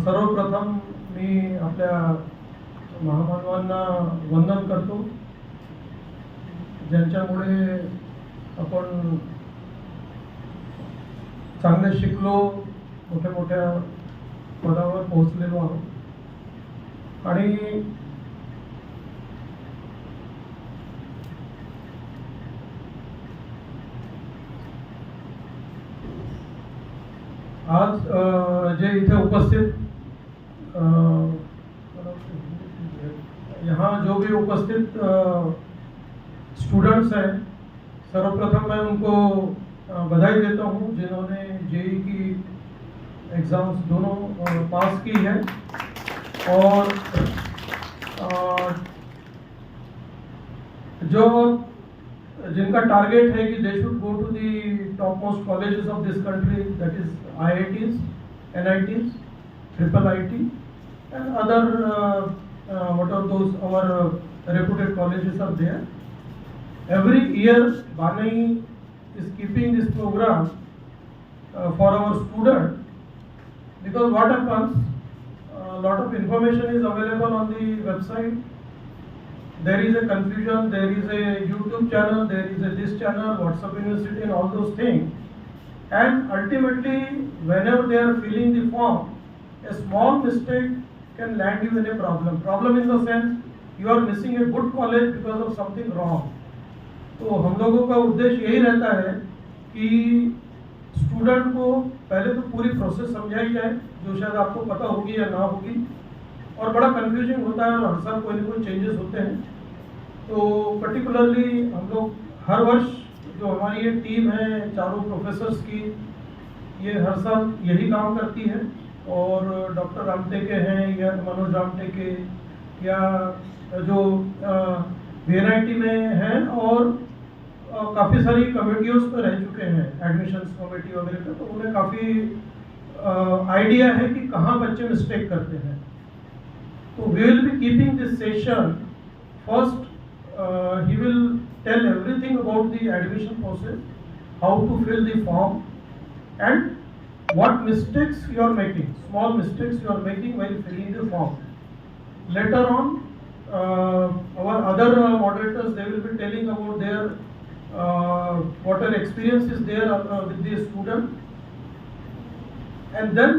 सर्वप्रथम मी आपल्या महामानवांना वंदन करतो, ज्यांच्यामुळे आपण चांगले शिकलो, मोठ्या मोठ्या पदावर पोहोचलेलो आहोत. आणि आज जे इथे उपस्थित यहाँ जो भी उपस्थित स्टूडेंट्स हैं, सर्वप्रथम मैं उनको बधाई देता हूँ जिन्होंने जेई की एग्ज़ाम्स दोनों पास की है. और जो जिनका टारगेट है कि they should go to the top most colleges of this country, that is IITs, NITs, triple IT, and other what are those our reputed colleges are there. Every year Banai is keeping this program for our student, because what happens, a lot of information is available on the website. There is a confusion, there is a YouTube channel, there is a this channel, WhatsApp University, and all those things. And ultimately, whenever they are filling the form, a small mistake can land you in a problem. Problem in the sense you are missing a good college because of something wrong. तो हम लोगों का उद्देश्य यही रहता है कि student को पहले तो पूरी प्रोसेस समझाई जाए, जो शायद आपको पता होगी या ना होगी, और बड़ा कंफ्यूजिंग होता है और हर साल कोई ना कोई चेंजेस होते हैं. तो पर्टिकुलरली हम लोग हर वर्ष जो हमारी ये टीम है चारों प्रोफेसर्स की, ये हर साल यही काम करती है. और डॉक्टर रामटेके हैं या मनोज रामटेके या जो VNIT में हैं, और काफ़ी सारी कमेटियों पर रह चुके हैं, एडमिशन्स कमेटी वगैरह पे, तो उन्हें काफ़ी आइडिया है कि कहाँ बच्चे मिस्टेक करते हैं. तो we will be keeping this session. First he will tell everything about the admission process, how to fill the form, and what mistakes you are making, small mistakes you are making while filling the form. Later on, our other moderators, they will be telling about their whatever experience is there with the student, and then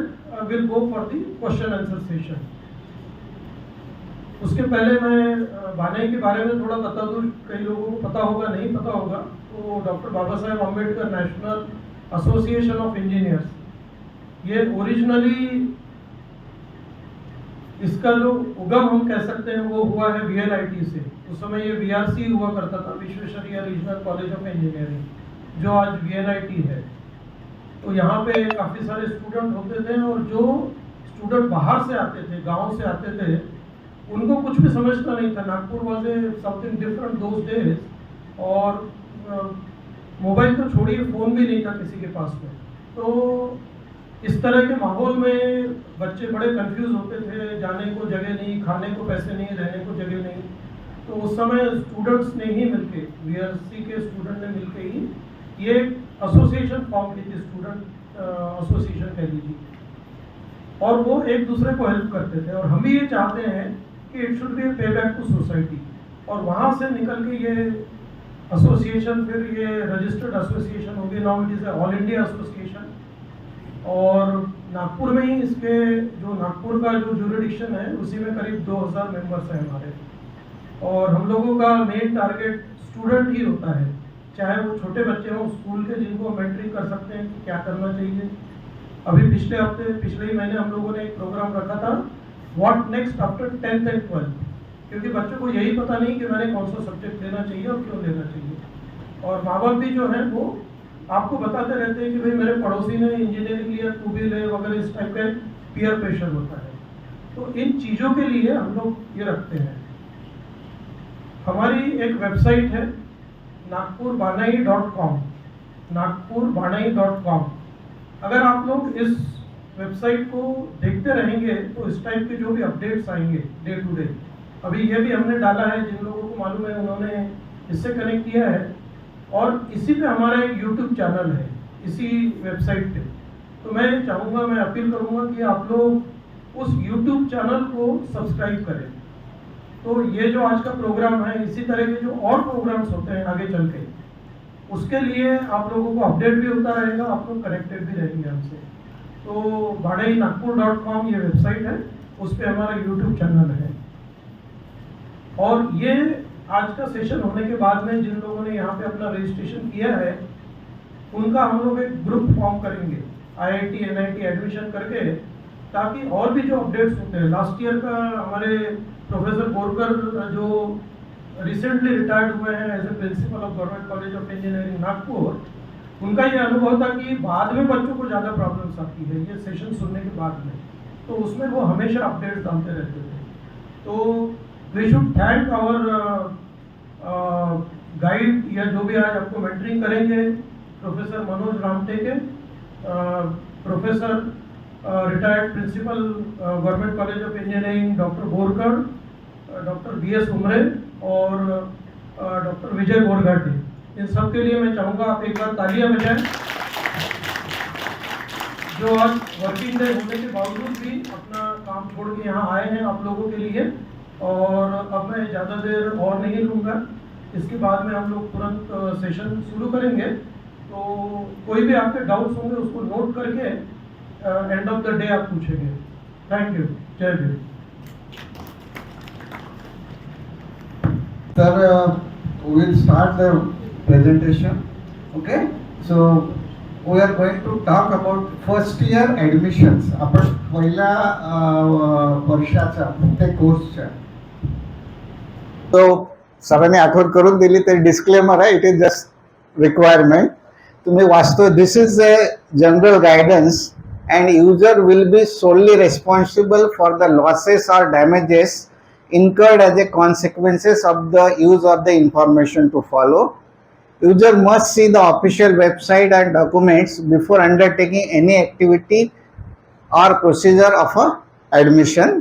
we'll go for the question answer session. उसके पहले मैं बानई के बारे में थोड़ा बता दूं, कई लोगों को पता होगा, नहीं पता होगा. तो doctor Baba Saheb Ambedkar National Association of Engineers, ये ओरिजिनली इसका जो उगम हम कह सकते हैं वो हुआ है VNIT से. उस समय ये VRC हुआ करता था, Visvesvaraya regional college of engineering, जो आज VNIT है. तो यहाँ पे काफ़ी सारे स्टूडेंट होते थे, और जो स्टूडेंट बाहर से आते थे, गाँव से आते थे, उनको कुछ भी समझता नहीं था. Nagpur was a something different those days, और मोबाइल तो छोड़िए, फ़ोन भी नहीं था किसी के पास में. तो इस तरह के माहौल में बच्चे बड़े कंफ्यूज होते थे, जाने को जगह नहीं, खाने को पैसे नहीं, रहने को जगह नहीं. तो उस समय स्टूडेंट्स ने ही मिलके, VRC के स्टूडेंट ने मिलके ही ये एसोसिएशन फॉर्म की थी, स्टूडेंट एसोसिएशन कह लीजिए, और वो एक दूसरे को हेल्प करते थे. और हम भी ये चाहते हैं कि इट शुड बी पे बैक टू सोसाइटी. और वहाँ से निकल के ये एसोसिएशन, फिर ये रजिस्टर्ड एसोसिएशन हो गई, now it is all India association. और नागपुर में ही इसके जो नागपुर का जो ज्यूरिडिक्शन है, उसी में करीब 2000 मेंबर्स हैं हमारे. और हम लोगों का मेन टारगेट स्टूडेंट ही होता है, चाहे वो छोटे बच्चे हों स्कूल के, जिनको हम मेंटरिंग कर सकते हैं कि क्या करना चाहिए. अभी पिछले ही महीने हम लोगों ने एक प्रोग्राम रखा था, what next after 10th and 12th, क्योंकि बच्चों को यही पता नहीं कि मैंने कौन सा सब्जेक्ट लेना चाहिए और क्यों लेना चाहिए. और माँ बाप भी जो है वो आपको बताते रहते हैं कि भाई मेरे पड़ोसी ने इंजीनियरिंग लिया, तू भी ले, वगैरह. इस टाइप का पीयर प्रेशर होता है. तो इन चीज़ों के लिए हम लोग ये रखते हैं. हमारी एक वेबसाइट है nagpurbanai.com, nagpurbanai.com. अगर आप लोग इस वेबसाइट को देखते रहेंगे तो इस टाइप के जो भी अपडेट्स आएंगे डे टू डे, अभी ये भी हमने डाला है, जिन लोगों को मालूम है उन्होंने इससे कनेक्ट किया है. और इसी पे हमारा एक यूट्यूब चैनल है, इसी वेबसाइट पे। तो मैं चाहूँगा, मैं अपील करूँगा कि आप लोग उस यूट्यूब चैनल को सब्सक्राइब करें। तो ये जो आज का प्रोग्राम है, इसी तरह के जो और प्रोग्राम्स होते हैं आगे चल के, उसके लिए आप लोगों को अपडेट भी होता रहेगा, आप लोग कनेक्टेड भी रहेंगे हमसे। तो bhadai-nagpur.com ये वेबसाइट है, उस पर हमारा यूट्यूब चैनल है। और ये आज का सेशन होने के बाद में जिन लोगों ने यहाँ पे अपना रजिस्ट्रेशन किया है, उनका हम लोग एक ग्रुप फॉर्म करेंगे IIT NIT एडमिशन करके, ताकि और भी जो अपडेट्स होते हैं। लास्ट ईयर का हमारे प्रोफेसर बोरकर जो रिसेंटली रिटायर्ड हुए हैं as a principal of Government College of Engineering Nagpur, उनका ये अनुभव था कि बाद में बच्चों को ज़्यादा प्रॉब्लम्स आती है ये सेशन सुनने के बाद में, तो उसमें वो हमेशा अपडेट डालते रहते थे। तो we should thank our guide, या जो भी आज आपको मेंटरिंग करेंगे, professor Manoj Ramteke, professor retired principal Government College of Engineering doctor Borkar, doctor BS Umare और डॉक्टर विजय गोरघाटी। इन सब के लिए मैं चाहूँगा आप एक बार तालियां बजाएं, जो आज वर्किंग डे होने के बावजूद भी अपना काम छोड़ के यहाँ आए हैं आप लोगों के लिए। और अब मैं ज़्यादा देर और नहीं लूँगा, इसके बाद में हम लोग तुरंत सेशन शुरू करेंगे। तो कोई भी आपके डाउट्स होंगे उसको नोट करके एंड ऑफ द डे आप पूछेंगे। Thank you. जय Bhim. Sir, we'll start the presentation. Okay, so we are going to talk about first year admissions. आपण पहिल्या वर्षाच्या प्रत्येक कोर्सच्या तो सरांनी आठवण करून दिली तरी डिस्क्लेमर आहे, इट इज जस्ट रिक्वायरमेंट. तुम्ही वाचतो, this is a general guidance and user will be solely responsible for the losses और damages incurred as a consequences of the use of the information to follow. User must see the official website and documents before undertaking any activity or procedure of a admission.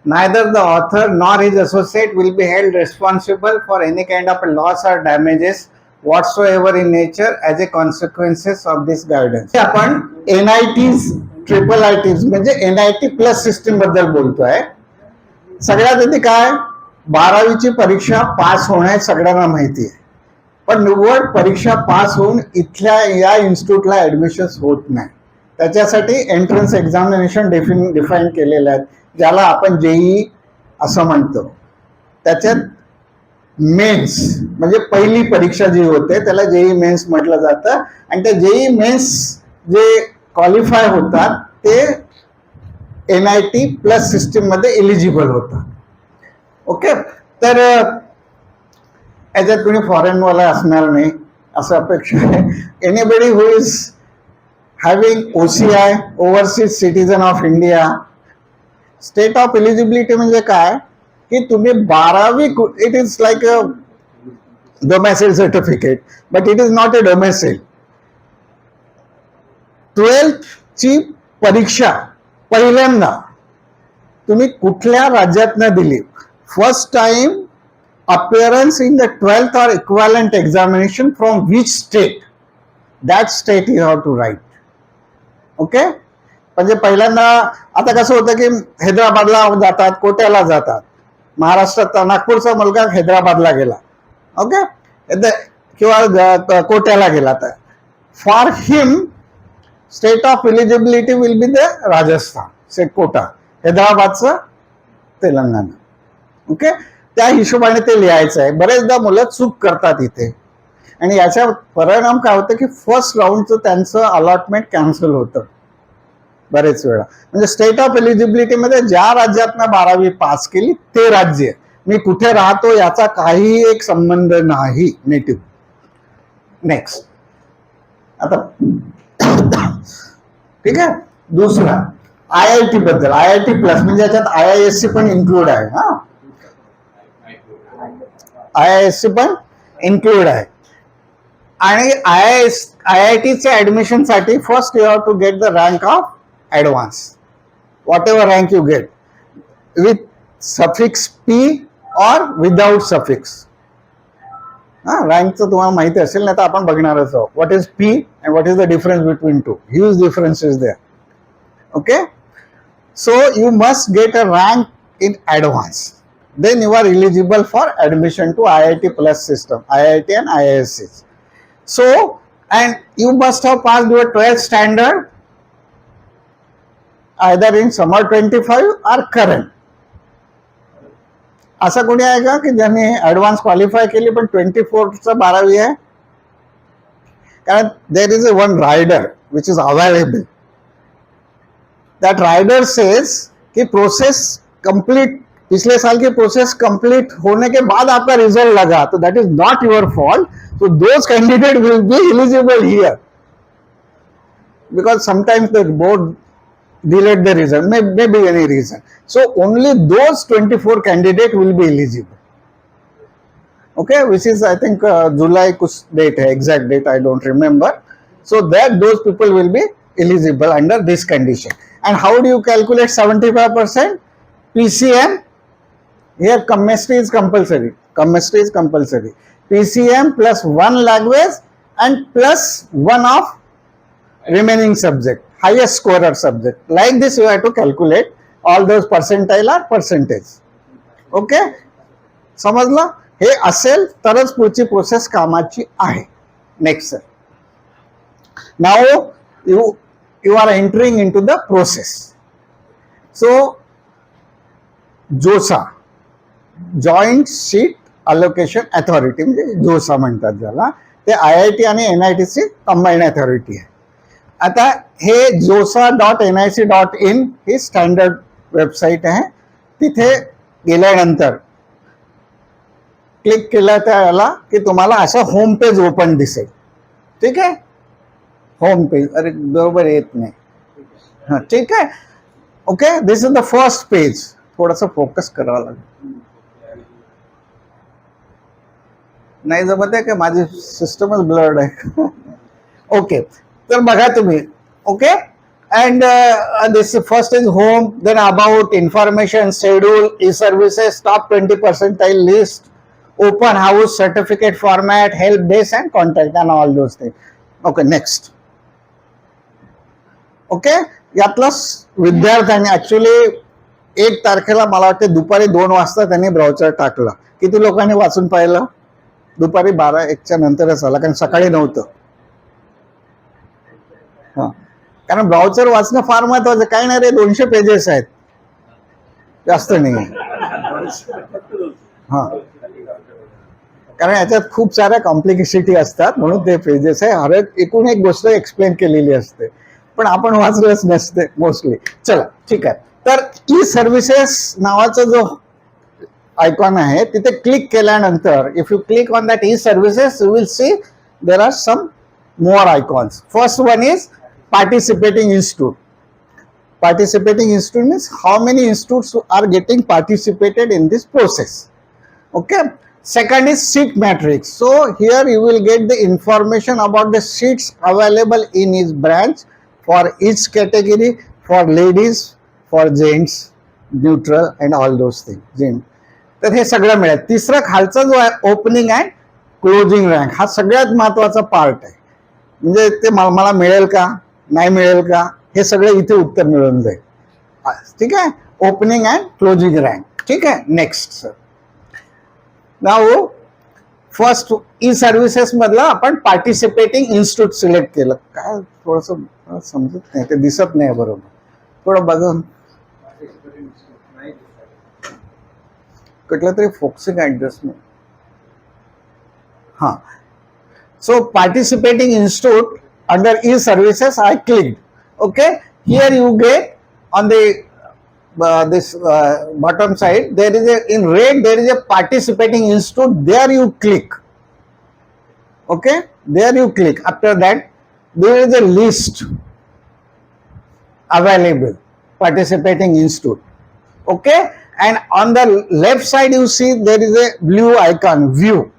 Neither the author nor his associate will be held responsible for any kind of loss or damages whatsoever in nature as a consequences of this guidance. आपण NITs, IIITs म्हणजे NIT plus system बद्दल बोलतोय. सगळ्यात आधी काय, 12वीची परीक्षा पास होणे सगळ्यांना माहिती आहे, पण निवड परीक्षा पास होऊन इथल्या या इन्स्टिट्यूटला ऍडमिशन होत नाही. त्याच्यासाठी एंट्रन्स एक्झामिनेशन डिफाईन केलेले आहेत, ज्याला आपण JEE असं म्हणतो. त्याच्यात मेन्स म्हणजे पहिली परीक्षा जी होते त्याला JEE मेन्स म्हटलं जातं. आणि त्या JEE मेन्स जे क्वालिफाय होतात ते NIT प्लस सिस्टीम मध्ये एलिजिबल होता. ओके, तर याच्यात कोणी फॉरेन वाला असणार नाही असं अपेक्षा आहे. Anybody who is having OCI, overseas citizen of India. State of eligibility म्हणजे काय की तुम्ही 12वी, it is like a domicile certificate but it is not a domicile. 12th ची परीक्षा पहिल्यांदा तुम्ही कुठल्या राज्यातनं दिली, first time appearance in the 12th or equivalent examination from which state, that state you have to write. Okay, म्हणजे पहिल्यांदा आता कसं होतं की हैदराबादला जातात, कोट्याला जातात. महाराष्ट्रात नागपूरचा मुलगा हैदराबादला गेला, ओके, किंवा कोट्याला गेला, तर for him state of eligibility will be the Rajasthan से कोटा, हैदराबादचं तेलंगणा. ओके, त्या हिशोबाने ते लिहायचं आहे. बरेचदा मुलं चूक करतात इथे, आणि याचा परिणाम काय होतं की फर्स्ट राऊंडचं त्यांचं अलॉटमेंट कॅन्सल होतं बरेच वेळा. म्हणजे स्टेट ऑफ एलिजिबिलिटी मध्ये ज्या राज्यातनं 12वी पास केली ते राज्य, मी कुठे राहतो याचा काही एक संबंध नाही. नेटिव्ह. नेक्स्ट, आता ठीक आहे. दुसरा IIT बद्दल, IIT प्लस म्हणजे याच्यात IISc पण इन्क्लूड आहे. हा, IISc पण इन्क्लूड आहे. आणि IITच्या ऍडमिशन साठी first you have to get the rank of advance, whatever rank you get, with suffix P और विदाउट सफिक्स. हां, रँकचं तुम्हाला माहिती असेल, नाही तर आपण बघणारच आहोत. What is P and what is the difference between two. Huge difference is there. Okay, so you must get a rank in advance, then you are eligible for admission to IIT plus system, IIT and IISc. So, and you must have passed your 12th standard either in summer 25 or current. असं कोणी आहे का की ज्यांनी advance qualify केली पण 24चं 12वी आहे? कारण there is a one rider which is available. That rider says कि प्रोसेस कंप्लीट, पिछले साल की प्रोसेस कंप्लीट होने के बाद आपका रिजल्ट लगा, तो that is not your fault. So those candidate will be eligible here because sometimes the board delayed the result, may be any reason. So only those 24 candidate will be eligible. Okay, which is I think July kuch date hai, exact date I don't remember. So that those people will be eligible under this condition. And how do you calculate 75%? PCM, here chemistry is compulsory. Chemistry is compulsory. PCM plus 1 language and plus 1 of remaining subject, highest scorer subject. Like this you have to calculate all those percentile or percentage. Okay, समजलं? हे असेल तरच पुढची process कामाची आहे. Next sir, now you are entering into the process. So जोसा, joint seat allocation authority, म्हणजे जोसा म्हणतात ज्याला, ते IIT आणि NITची कंबाईंड अथॉरिटी आहे. आता हे josa.nic.in ही स्टँडर्ड वेबसाईट आहे. तिथे गेल्यानंतर क्लिक केलं त्याला की तुम्हाला असं होम पेज ओपन दिसेल. ठीक आहे, होम पेज, अरे बरोबर येत नाही, हां ठीक आहे. Okay, this is the first page. थोडंसं फोकस करावं लागेल, नाही जमत आहे का, माझी सिस्टमच ब्लर्ड आहे. ओके, तर बघा तुम्ही. Okay, and this first is home, then about, information, schedule, e-services, top 20 percentile list, open house, certificate format, help desk and contact and all those things. Okay, next. Okay, यातलं विद्यार्थ्यांनी actually 1 तारखेला मला वाटतं दुपारी 2 वाजता त्यांनी ब्राउचर टाकलं. किती लोकांनी वाचून पाहिलं? दुपारी 12-1च्या नंतरच आला, कारण सकाळी नव्हतं. हां, कारण ब्राउचर वाचणं फार महत्वाचं. काही नाही रे, 200 पेजेस आहेत, जास्त नाही. हां, कारण याच्यात खूप साऱ्या कॉम्प्लिकेसिटी असतात, म्हणून ते पेजेस आहे. हर एकूण एक गोष्ट एक्सप्लेन केलेली असते, पण आपण वाचलंच नसते मोस्टली. चला ठीक आहे. तर ई सर्व्हिसेस नावाचा जो आयकॉन आहे तिथे क्लिक केल्यानंतर, if you click on that e services you will see there are some more icons. First one is participating institute. Participating institute means how many institutes are getting participated in this process. Okay, second is seat matrix. So here you will get the information about the seats available in each branch for each category, for ladies, for gents, neutral and all those things. तर हे सगळं मिळेल. तिसरा खालचा जो आहे opening and closing rank, हा सगळ्यात महत्वाचा पार्ट आहे. म्हणजे ते मला मिळेल का नाही मिळेल का हे सगळं इथे उत्तर मिळून जाईल. ठीक आहे, ओपनिंग अँड क्लोजिंग रँक. ठीक आहे, नेक्स्ट सर. नाउ फर्स्ट ई सर्व्हिसेस मधलं आपण पार्टिसिपेटिंग इन्स्टिट्यूट सिलेक्ट केलं. काय थोडस समजत नाही, ते दिसत नाही बरोबर, थोडं बघा. कुठलं तरी फोकसिंग ऍडजस्टमेंट. हां, so participating institute under e-services I clicked. Okay, here you get on the this bottom side there is a, in red there is a participating institute, there you click. Okay, there you click. After that there is a list available, participating institute. Okay, and on the left side you see there is a blue icon, view.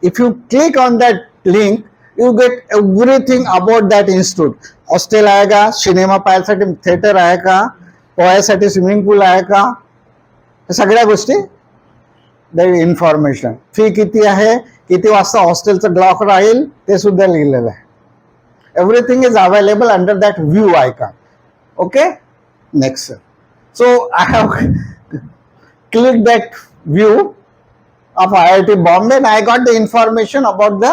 If you click on that link, you get everything about that institute. Hostel आहे का, cinema पाहायसाठी theatre आहे का, पोहायसाठी swimming pool आहे का, सगळ्या गोष्टी the information. फी किती आहे, किती वाजता हॉस्टेलचं क्लॉक राहील ते सुद्धा लिहिलेलं आहे. Everything is available under that view icon. Okay, next. So I have clicked that view of IIT Bombay and I got the information about the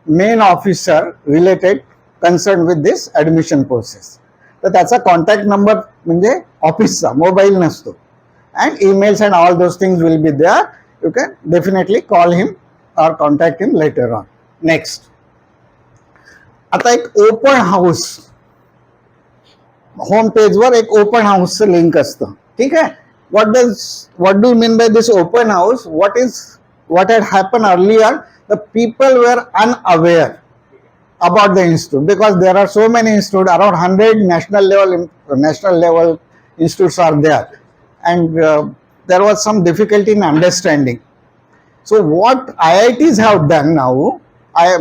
main officer related concerned with this admission process. तर त्याचा contact number म्हणजे ऑफिसचा, mobile नसतो. And emails and all those things will be there. You can definitely call him or contact him later on. Next, आता एक open house, home पेजवर एक open हाऊसचं link असतं. ठीक आहे. what do you mean by this open house? What had happened earlier, the people were unaware about the institute because there are so many institutes, around 100 national level institutes are there, and there was some difficulty in understanding. So what IITs have done now,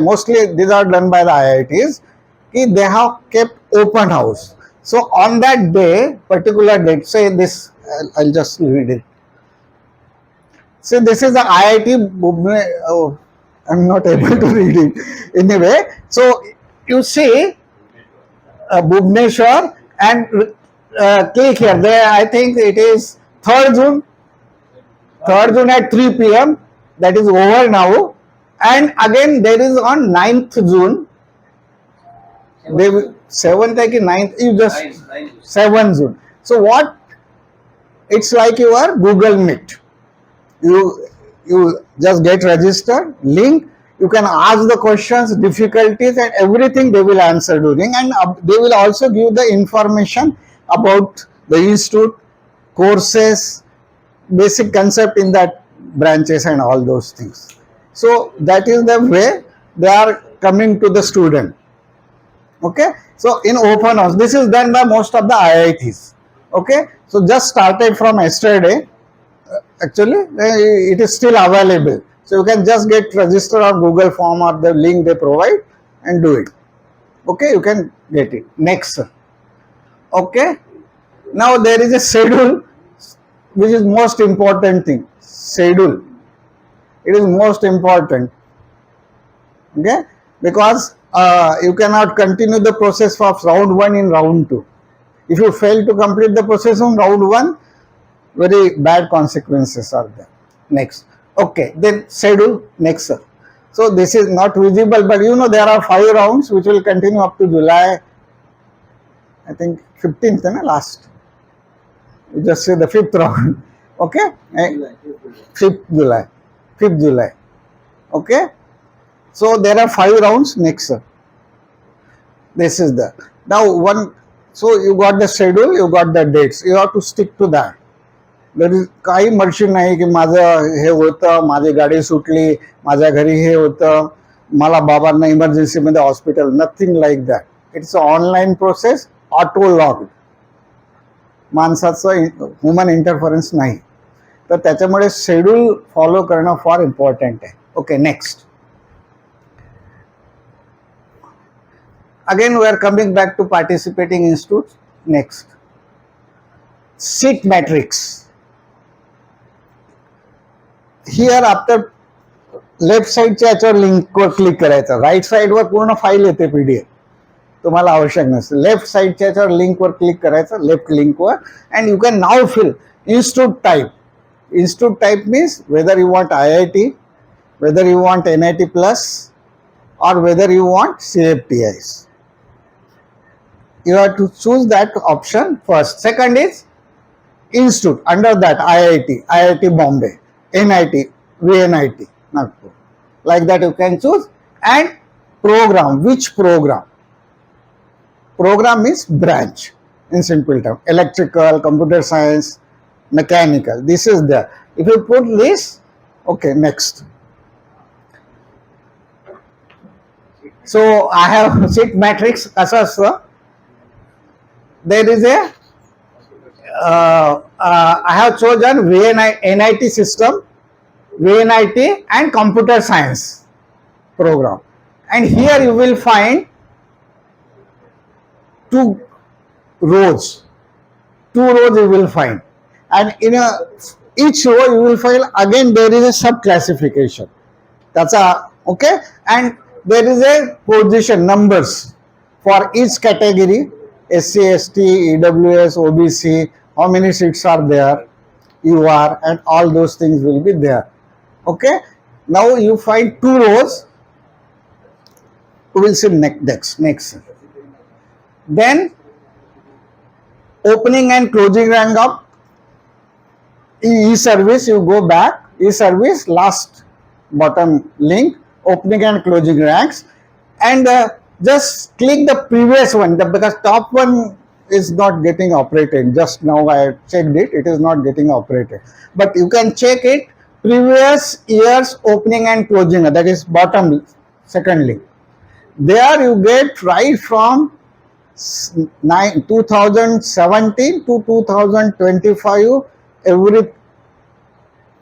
mostly these are done by the IITs, they have kept open house. So on that day, particular date, say this, I'll just read it. So this is the IIT Bhubaneswar. Oh, I'm not able to read it. Anyway, so you see Bhubaneswar and click here. There, I think it is 3rd June. 3rd June at 3 p.m. That is over now. And again there is on 9th June. They 7th or 9th, you just 7th June. So what? It's like your Google Meet. You just get registered, link. You can ask the questions, difficulties, and everything they will answer during. And they will also give the information about the institute, courses, basic concept in that branches, and all those things. So that is the way they are coming to the student. Okay, so in open house, this is done by most of the IITs. Okay, so just started from yesterday. Actually, it is still available. So you can just get registered on Google form or the link they provide and do it. Okay, you can get it. Next. Okay, now there is a schedule, which is most important thing. Schedule. It is most important. Okay, because you cannot continue the process of round 1 in round 2. If you fail to complete the process on round 1, very bad consequences are there. Next. Okay, then schedule. Next, sir. So this is not visible, but you know there are 5 rounds which will continue up to July, I think 15th, last. You just say the 5th round. Okay? 5th July. 5th July. Okay? So there are 5 rounds. Next, sir. This is the. Now one. So you got the schedule, you got the dates. You have to stick to that. There is काही मर्जी नाही की माझं हे होतं, माझी गाडी सुटली, माझ्या घरी हे होतं, मला बाबांना इमर्जन्सीमध्ये hospital. Nothing like that. It's a online process, auto log. माणसाचं ह्युमन इंटरफरन्स नाही. तर त्याच्यामुळे शेड्यूल फॉलो करणं फार इम्पॉर्टंट आहे. Okay, next. Again, we are coming back to participating institutes. Next, seat matrix. Here, after left side च्या याच्यावर link वर click करायचं. राईट साइड वर पूर्ण फाईल येते PDF. तुम्हाला आवश्यक नसते. लेफ्ट साइडच्या याच्यावर लिंक वर क्लिक करायचं, left link were, and you can now fill institute type. Institute type means whether you want IIT, whether you want NIT plus, or whether you want CFTIs. You have to choose that option first. Second is institute. Under that IIT, IIT Bombay, NIT, VNIT, Nagpur. Like that you can choose. And program. Which program? Program means branch in simple term. Electrical, computer science, mechanical. This is there. If you put this, okay, next. So I have seat matrix. Asa asतं. There is a I have chosen NIT system, VNIT and computer science program, and here you will find 2 rows. 2 rows you will find, and in a each row you will find again there is a sub classification. That's a okay, and there is a position numbers for each category: SC, ST, EWS, OBC. How many seats are there? You are, and all those things will be there. Okay. Now you find two rows. We will see next. Then opening and closing rank up. E-service, you go back. E-service, last bottom link, opening and closing ranks, and just click the previous one because top one is not getting operated. Just now I checked it; it is not getting operated. But you can check it. Previous year's opening and closing, that is bottom second link. There you get right from 2017 to 2025 every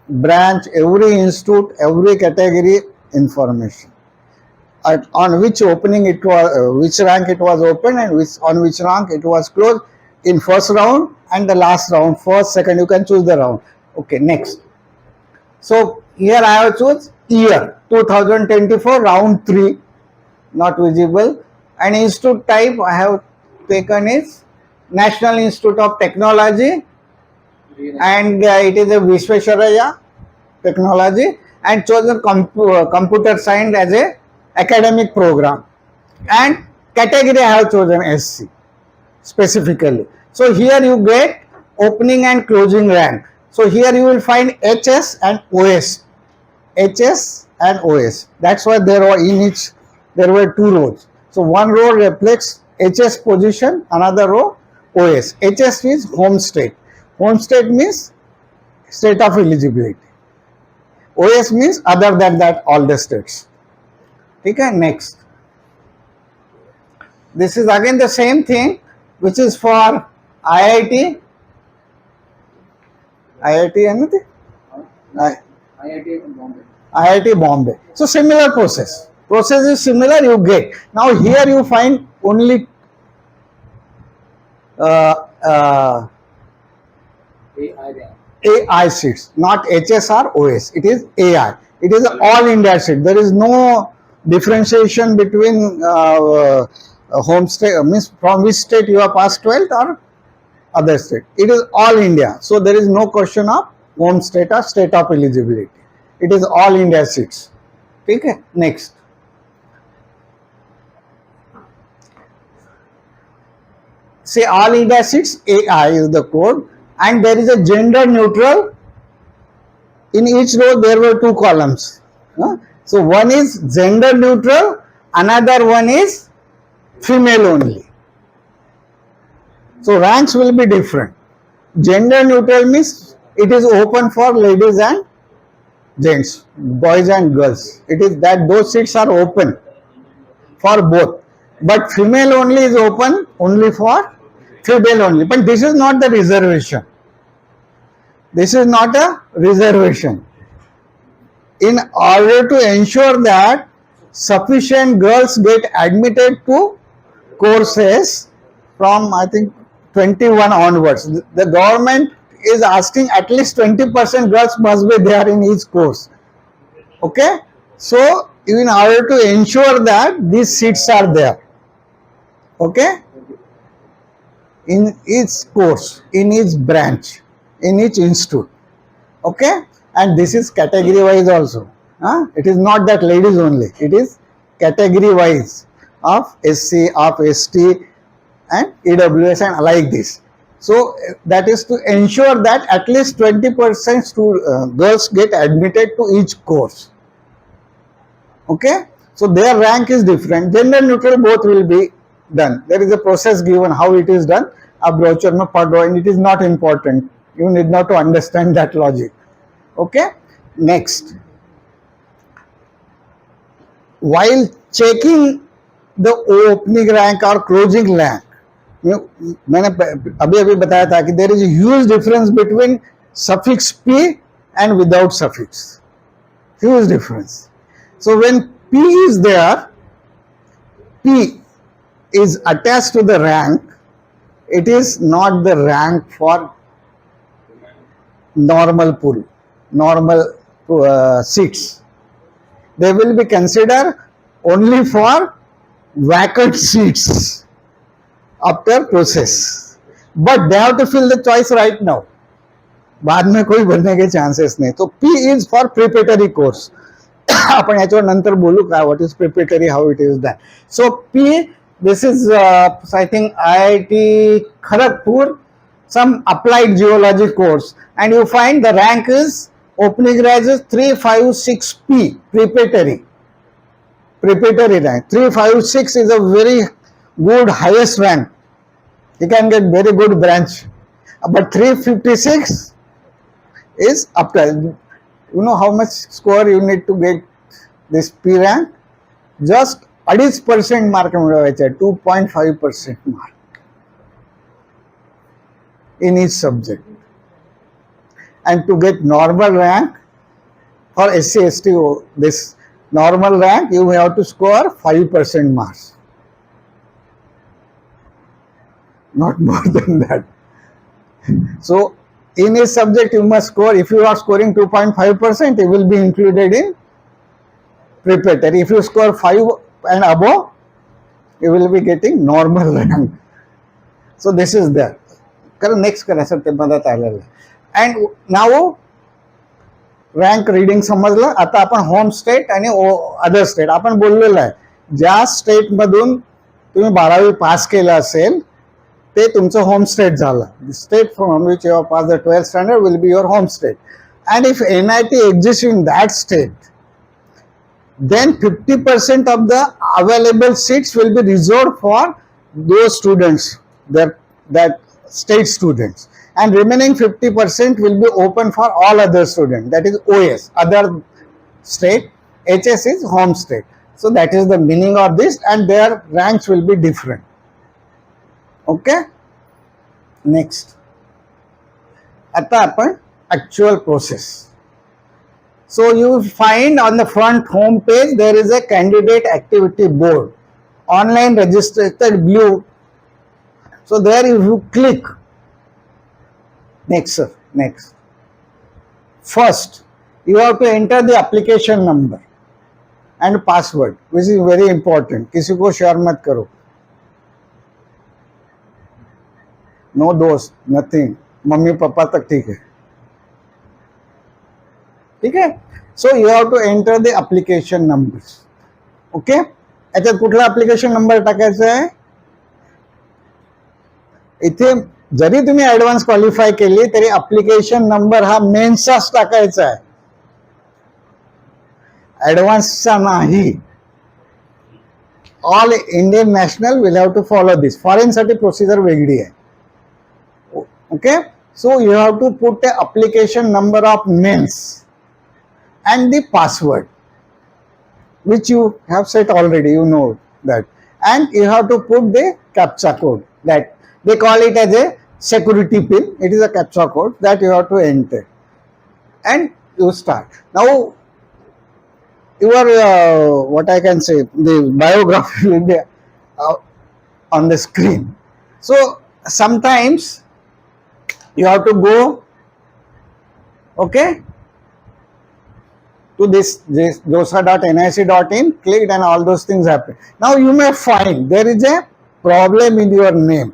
branch, every institute, every category information. On which opening it was, which rank it was open, and on which rank it was closed in first round and the last round, first, second. You can choose the round. Okay, next. So here I have choose year 2024 round 3, not visible, and institute type I have taken is National Institute of Technology, and it is a Visvesvaraya Technology, and chosen computer science as a academic program, and category I have chosen SC specifically. So here you get opening and closing rank. So here you will find HS and OS. HS and OS. That's why there were two rows. So one row reflects HS position, another row OS. HS is home state. Home state means state of eligibility. OS means other than that all the states. Okay, next. This is again the same thing which is for IIT. IIT anything? IIT Bombay. IIT Bombay. So similar process. Process is similar, you get. Now here you find only AI seats, not HS or OS. It is AI. It is all India seat. There is no differentiation between home state, means from which state you have passed 12th or other state. It is all India. So there is no question of home state or state of eligibility. It is all India seats. Okay, next. Say all India seats, AI is the code, and there is a gender neutral. In each row there were two columns. So one is gender neutral, another one is female only. So ranks will be different. Gender neutral means it is open for ladies and gents, boys and girls. It is that those seats are open for both. But female only is open only for female only. But this is not the reservation. This is not a reservation. In order to ensure that sufficient girls get admitted to courses from, I think, 21 onwards, the government is asking at least 20% girls must be there in each course. Okay? So, in order to ensure that these seats are there. Okay? In each course, in each branch, in each institute. Okay? And this is category wise also. It is not that ladies only. It is category wise of SC, of ST and EWS and like this. So that is to ensure that at least 20% girls get admitted to each course. Okay? So their rank is different. Gender neutral both will be done. There is a process given how it is done. A brochure mein padho, and it is not important. You need not to understand that logic. Okay? Next. While checking the opening rank or closing rank, मैंने अभी बताया था कि there is a huge difference between suffix P and without suffix. Huge difference. So when P is there, P is attached to the rank. It is not the rank for normal pool, normal seats. They will be considered only for vacant seats after process. But they have to fill the choice right now. बाद में कोई भरने के chances नहीं. तो P is for preparatory course. आपण याच्यावर नंतर बोलू का what is preparatory, how it is done. So P, this is I think IIT Kharagpur, some applied geology course, and you find the rank is opening rank is 356P, preparatory rank. 356 is a very good highest rank. You can get very good branch, but 356 is after. You know how much score you need to get this P rank? Just 2.5% mark मिळवायचे, 2.5% mark in each subject. And to get normal rank for SC, ST, this normal rank, you have to score 5% marks. Not more than that. So, in a subject you must score, if you are scoring 2.5%, it will be included in preparatory. If you score 5 and above, you will be getting normal rank. So, this is there. Next करा sir ते मदत आलेलं. And now rank reading समजलं. आता आपण home state आणि other state आपण बोललेलं आहे. ज्या स्टेट मधून तुम्ही 12वी पास केलं असेल ते तुमचं होम स्टेट झालं. State from which you pass the 12th standard will be your home state. And if NIT exists in that state, then 50% of the available seats will be reserved for those students, that state students, and remaining 50% will be open for all other students, that is OS, other state. HS is home state. So that is the meaning of this, and their ranks will be different. Okay, next. आता आपण actual process. So you find on the front home page there is a candidate activity board, online registered blue. So there if you click, next sir, next. First you have to enter the application number and password, which is very important. किसी को share मत करो. No दोस्त, nothing. Mummy papa तक ठीक है. ठीक है. So you have to enter the application numbers. Okay. याच्यात कुठला application number टाकायचा आहे? इथे जरी तुम्ही ऍडव्हान्स क्वालिफाय केली तरी अप्लिकेशन नंबर हा मेन्सचाच टाकायचा आहे, ऍडव्हान्सचा नाही. All Indian national will have to follow this. Foreign साठी प्रोसिजर वेगळी आहे. Okay. So you have to put the application number of mains and the password which you have set already, you know that, and you have to put the captcha code that they call it as a security pin. It is a captcha code that you have to enter and you start. Now your what I can say, the biography will be on the screen. So sometimes you have to go, okay, to this josa.nic.in, clicked and all those things happen. Now you may find there is a problem in your name.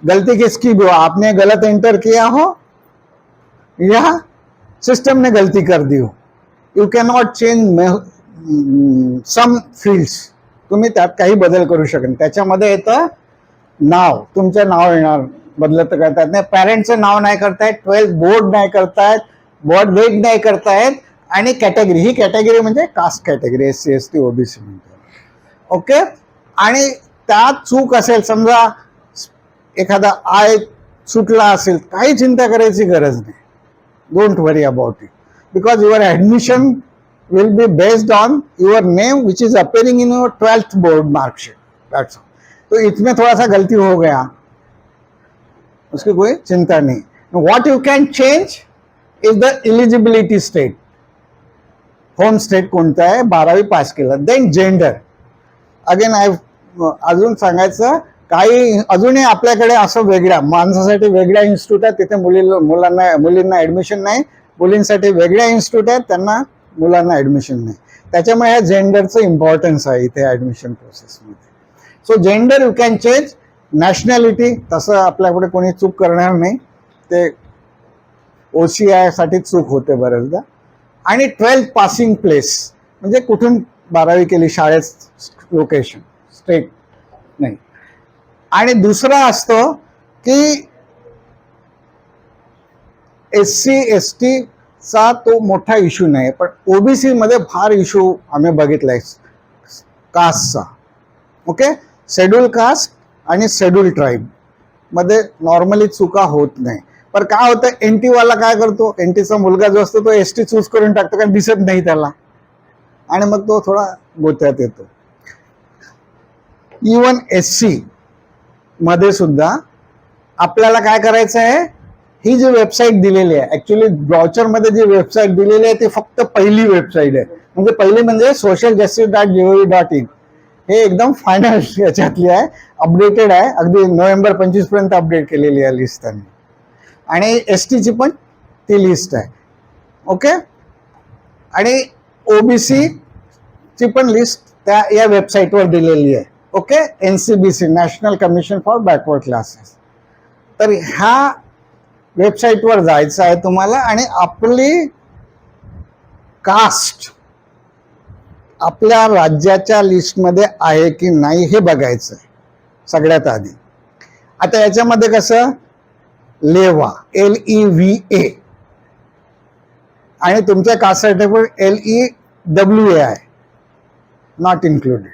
गलती किसकी भी हो, आपने गलत enter किया हो या system ने गलती कर दी हो. You can not change some fields. तुम्ही त्यात काही बदल करू शकत नाही. त्याच्यामध्ये येतं नाव, तुमचं नाव येणार, बदलत करता येत नाही. पॅरेंटचं नाव नाही करतायत, 12th बोर्ड नाही करतायत, बोर्ड वेट नाही करतायत, आणि कॅटेगरी, ही कॅटेगरी म्हणजे caste category, SC ST OBC म्हणतो. ओके. आणि त्यात चूक असेल, समजा एखादा आय सुटला असेल, काही चिंता करायची गरज नाही. Don't worry about it, because your admission will be based on your name which is appearing in your 12th board marksheet. That's all. तो इसमें थोड़ा सा गलती हो गया, उसकी कोई चिंता नहीं. What you can change is the eligibility state. Home state कोणतं आहे, 12वी पास केलं. देन जेंडर, अगेन अजून सांगायचं, काही अजूनही आपल्याकडे असं वेगळ्या माणसासाठी वेगळ्या इन्स्टिट्यूट आहेत, तिथे मुलींना ऍडमिशन नाही, मुलींसाठी वेगळ्या इन्स्टिट्यूट आहेत, त्यांना मुलांना ऍडमिशन नाही. त्याच्यामुळे ह्या जेंडरचं इम्पॉर्टन्स आहे इथे ऍडमिशन प्रोसेसमध्ये. सो gender you can change. Nationality तसं आपल्याकडे कोणी चूक करणार नाही, ते OCI साठी चूक होते बऱ्याचदा. आणि 12th पासिंग प्लेस म्हणजे कुठून 12वी केली, शाळेत लोकेशन, स्टेट नाही. आणि दुसरा असतो की SC ST चा तो मोठा इश्यू नाही, पण OBC मध्ये फार इश्यू आम्ही बघितलाय कास्टचा. ओके, शेड्यूल कास्ट आणि शेड्यूल ट्राईब मध्ये नॉर्मली चुका होत नाही. पण काय होतं, NT वाला काय करतो, NTचा मुलगा जो असतो तो ST चूज करून टाकतो, कारण दिसत नाही त्याला, आणि मग तो थोडा गोत्यात येतो. इवन SC मध्ये सुद्धा आपल्याला काय करायचं आहे, ही जी वेबसाईट दिलेली आहे, ऍक्च्युली ब्राउचर मध्ये जी वेबसाईट दिलेली आहे ती फक्त पहिली वेबसाईट आहे. म्हणजे पहिली म्हणजे socialjustice.gov.in. हे एकदम फायनल याच्यातली आहे, अपडेटेड आहे, अगदी नोव्हेंबर 25 पर्यंत अपडेट केलेली आहे लिस्ट त्यांनी. आणि ST ची पण ती लिस्ट आहे. ओके, आणि OBC ची पण लिस्ट त्या या वेबसाईटवर दिलेली आहे. Okay, NCBC national commission for backward classes. तर ह्या वेबसाईटवर जायचं आहे तुम्हाला, आणि आपली कास्ट आपल्या राज्याच्या लिस्टमध्ये आहे की नाही हे बघायचं आहे सगळ्यात आधी. आता याच्यामध्ये कसं, लेवा LEVA आणि तुमच्या कास्ट सर्टिफिकेट LEWA आहे, नॉट इन्क्लुडेड.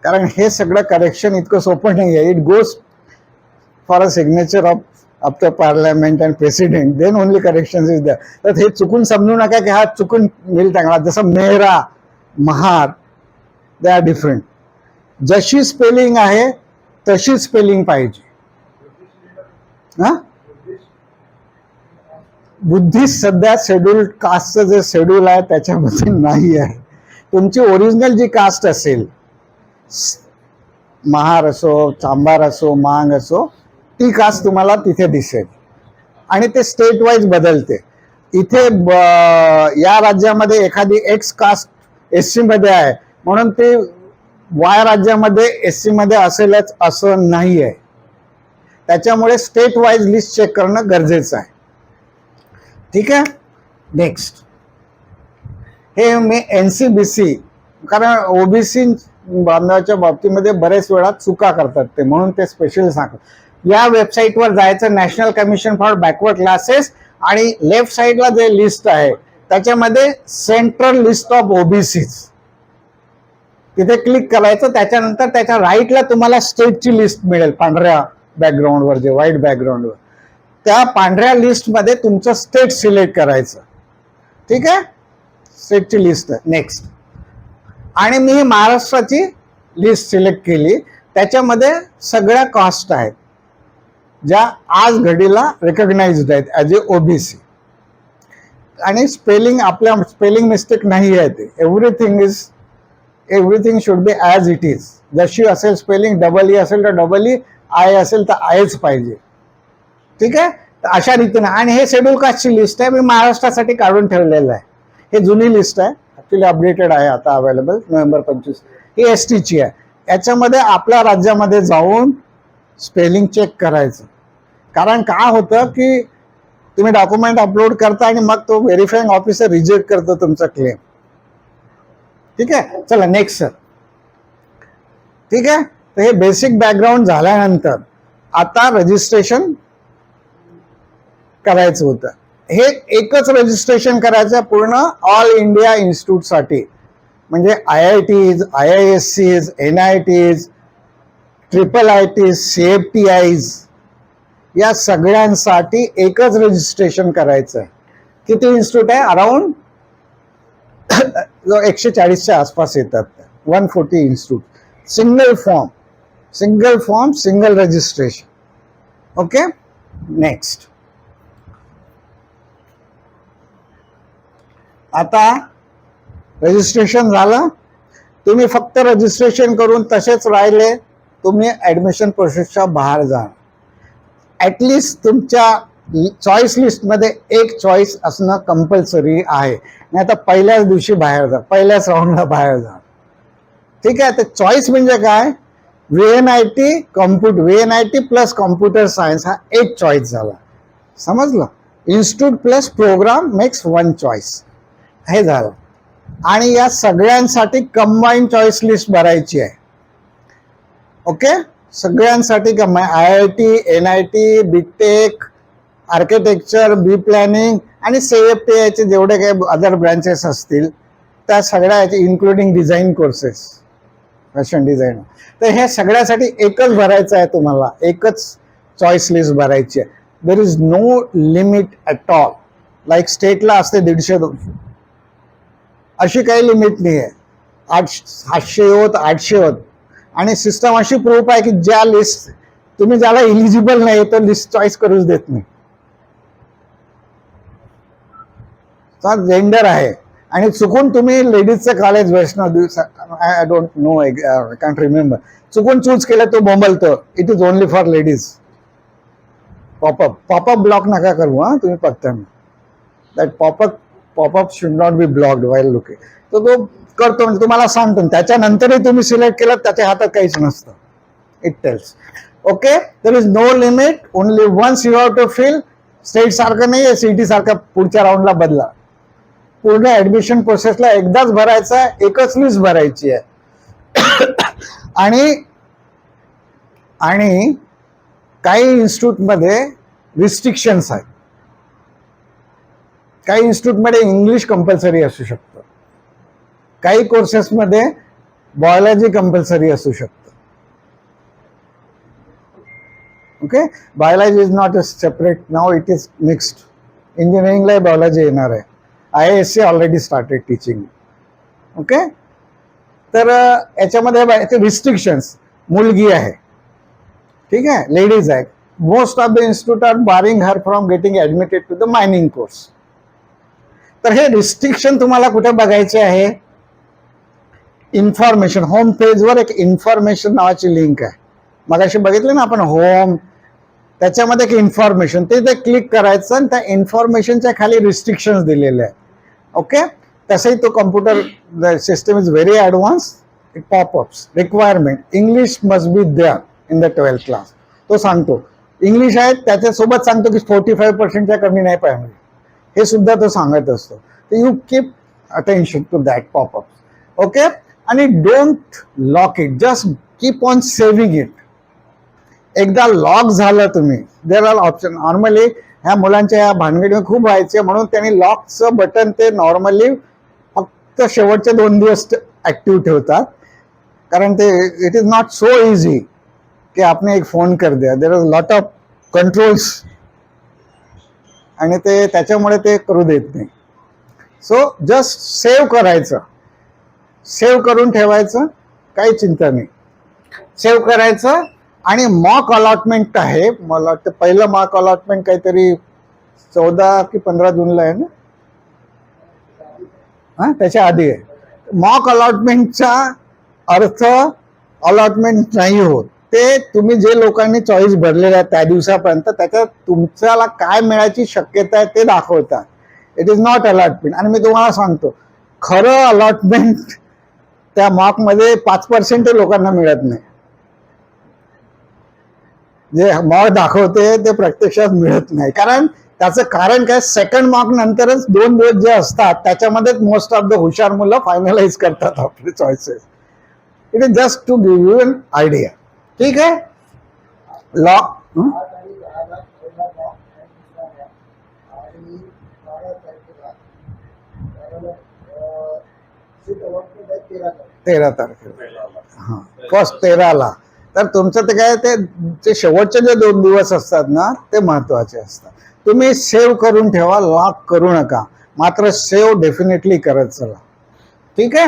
कारण हे सगळं करेक्शन इतकं सोपं नाही आहे. It goes for a signature of the parliament and president, then only correction is there. तर हे चुकून समजू नका की हा चुकून मिल टाकणार. जसं Mehra, Mahar, they are different. जशी स्पेलिंग आहे तशी स्पेलिंग पाहिजे. हा, बुद्धिस्ट सध्या शेड्यूल कास्टचं जे शेड्यूल आहे त्याच्यामध्ये नाही आहे. तुमची ओरिजिनल जी कास्ट असेल, महार असो, चांभार असो, मांग असो, ती कास्ट तुम्हाला तिथे दिसेल. आणि ते स्टेट वाईज बदलते. इथे या राज्यामध्ये एखादी X कास्ट SC मध्ये आहे म्हणून ते Y राज्यामध्ये SC मध्ये असेलच असं नाही आहे. त्याच्यामुळे स्टेट वाईज लिस्ट चेक करणं गरजेचं आहे. ठीक आहे, नेक्स्ट. हे मी NCBC, कारण OBC बांधवाच्या बाबतीमध्ये बरेच वेळा चुका करतात ते, म्हणून ते स्पेशल सांगतात. या वेबसाईटवर जायचं, national commission for backward classes, आणि लेफ्ट साईडला जे लिस्ट आहे त्याच्यामध्ये सेंट्रल लिस्ट ऑफ OBCs तिथे क्लिक करायचं. त्याच्यानंतर त्याच्या राईटला तुम्हाला स्टेटची लिस्ट मिळेल, पांढऱ्या बॅकग्राऊंडवर, जे व्हाईट बॅकग्राऊंडवर. त्या पांढऱ्या लिस्टमध्ये तुमचं स्टेट सिलेक्ट करायचं. ठीक आहे, स्टेटची लिस्ट आहे. नेक्स्ट. आणि मी महाराष्ट्राची लिस्ट सिलेक्ट केली. त्याच्यामध्ये सगळ्या कास्ट आहेत ज्या आज घडीला रेकग्नाइज्ड आहेत ॲज ए OBC. आणि स्पेलिंग, आपल्या स्पेलिंग मिस्टेक नाही आहे ते. Everything should be as it is. जशी असेल स्पेलिंग, EE असेल तर EE, I असेल तर आयच पाहिजे. ठीक आहे, तर अशा रीतीने. आणि हे शेड्यूल कास्टची लिस्ट आहे, मी महाराष्ट्रासाठी काढून ठेवलेलं आहे. हे जुनी लिस्ट आहे, ॲक्च्युली अपडेटेड आहे आता, अवेलेबल नोव्हेंबर 25. ही ST ची आहे. याच्यामध्ये आपल्या राज्यामध्ये जाऊन स्पेलिंग चेक करायचं. कारण काय होतं की तुम्ही डॉक्युमेंट अपलोड करता आणि मग तो व्हेरीफाईंग ऑफिसर रिजेक्ट करतो तुमचा क्लेम. ठीक आहे, चला नेक्स्ट सर. ठीक आहे, तर हे बेसिक बॅकग्राऊंड झाल्यानंतर आता रजिस्ट्रेशन करायचं होतं. हे एकच रजिस्ट्रेशन करायचं पूर्ण ऑल इंडिया इन्स्टिट्यूटसाठी, म्हणजे IITs, IISCs, NITs, IIITs, CFTIs, या सगळ्यांसाठी एकच रजिस्ट्रेशन करायचं आहे. किती इन्स्टिट्यूट आहे? अराउंड 140च्या आसपास येतात. 140 institute. Single form, single registration. Okay, next. आता रजिस्ट्रेशन झालं. तुम्ही फक्त फक्त रजिस्ट्रेशन करून तसेच राहिले तुम्ही ॲडमिशन प्रोसेसच्या बाहेर जा. ॲटलिस्ट तुमच्या चॉईस लिस्टमध्ये एक चॉईस असणं कंपल्सरी आहे, नाही तर पहिल्याच दिवशी बाहेर जा, पहिल्याच राऊंडला बाहेर जा. ठीक आहे. तर चॉईस म्हणजे काय, VNIT VNIT plus computer science हा एक चॉईस झाला, समजलं. Institute plus programme makes one choice हे झालं. आणि या सगळ्यांसाठी कंबाईंड चॉईस लिस्ट भरायची आहे. ओके, सगळ्यांसाठी combined, IIT, NIT, BTech, architecture, B planning आणि CFTI जेवढे काही अदर ब्रँचेस असतील त्या सगळ्या including design courses, fashion design, तर हे सगळ्यासाठी एकच भरायचं आहे तुम्हाला, एकच चॉईस लिस्ट भरायची आहे. There is no limit at all. Like स्टेटला असते 150-200, अशी काही लिमिट नाही आहे. 700 होत, 800 होत. आणि सिस्टम अशी प्रूफ आहे की ज्या लिस्ट तुम्ही ज्याला इलिजिबल नाही तो लिस्ट चॉईस करूच देत नाही. जेंडर आहे आणि चुकून तुम्ही लेडीजचं college Vaishnav, I don't know, I can't remember, चुकून चूज केलं तो बोंबलतो, it is only for ladies. Popup block नका करू हा तुम्ही फक्त. That popup should not be blocked while looking. तो करतो म्हणजे तुम्हाला सांगतो, त्याच्यानंतरही तुम्ही सिलेक्ट केलं त्याच्या हातात काहीच नसतं. It tells. Okay, there is no limit, only once you have to fill. State सारखं नाही आहे, सिटी सारखं पुढच्या राऊंडला बदला. पूर्ण ऍडमिशन प्रोसेसला एकदाच भरायचं आहे, एकच लिस्ट भरायची आहे. आणि काही इन्स्टिट्यूटमध्ये रिस्ट्रिक्शन्स आहेत. काही इन्स्टिट्यूटमध्ये इंग्लिश कंपल्सरी असू शकतं, काही कोर्सेसमध्ये बायोलॉजी कंपल्सरी असू शकतं. Okay, biology is not a separate, now it is mixed. इंजिनिअरिंगला बायोलॉजी येणार आहे. IISc already started teaching. Okay, तर याच्यामध्ये रिस्ट्रिक्शन्स, मुलगी आहे, ठीक आहे, लेडीज आहे. Most of the institute are barring her from getting admitted to the mining course. तर हे रिस्ट्रिक्शन तुम्हाला कुठे बघायचे आहे, इन्फॉर्मेशन होम पेजवर एक इन्फॉर्मेशन नावाची लिंक आहे. मगाशी बघितलं ना आपण होम, त्याच्यामध्ये एक इन्फॉर्मेशन, ते क्लिक करायचं आणि त्या इन्फॉर्मेशनच्या खाली रिस्ट्रिक्शन्स दिलेले आहेत. ओके, तसंही तो computer system is very advance. Popups, requirement, English must be there in the 12th class. तो सांगतो इंग्लिश आहे, त्याच्यासोबत सांगतो की 45% कमी नाही पाहिजे, हे सुद्धा तो सांगत असतो. तर you keep attention to that popup. Okay, आणि don't lock it, just keep on saving it. एकदा लॉक झालं तुम्ही, देर आर ऑप्शन. नॉर्मली ह्या मुलांच्या ह्या भानगडीमध्ये खूप व्हायचे, म्हणून त्यांनी लॉकचं बटन ते नॉर्मली फक्त शेवटचे 2 दिवस ऍक्टिव्ह ठेवतात, कारण ते it is not so easy की आपण एक फोन कर द्या. There is lot of controls आणि ते त्याच्यामुळे ते करू देत नाही. सो जस्ट सेव्ह करायचं, सेव्ह करून ठेवायचं, काही चिंता नाही. सेव्ह करायचं. आणि मॉक अलॉटमेंट आहे, मला वाटतं पहिलं मॉक अलॉटमेंट काहीतरी 14 की 15 जूनला आहे ना, हा त्याच्या आधी आहे. मॉक अलॉटमेंटचा अर्थ अलॉटमेंट नाही होत, ते तुम्ही जे लोकांनी चॉईस भरलेल्या आहे त्या दिवसापर्यंत त्याच्यात तुमच्याला काय मिळायची शक्यता आहे ते दाखवतात. It is not allotment. आणि मी तुम्हाला सांगतो, खरं अलॉटमेंट त्या मॉकमध्ये 5% लोकांना मिळत नाही. जे मॉक दाखवते ते प्रत्यक्षात मिळत नाही. कारण त्याचं कारण काय, सेकंड मॉक नंतरच 2 दिवस जे असतात त्याच्यामध्येच मोस्ट ऑफ द हुशार मुलं फायनलाइज करतात आपले choices. It is just to give you an idea. ठीक आहे. लॉक तेरा तारखेला, हां, फर्स्ट 13ला. तर तुमचं ते काय, ते शेवटचे जे 2 दिवस असतात ना ते महत्वाचे असतात. तुम्ही सेव्ह करून ठेवा, लॉक करू नका, मात्र सेव्ह डेफिनेटली करत चला. ठीक आहे.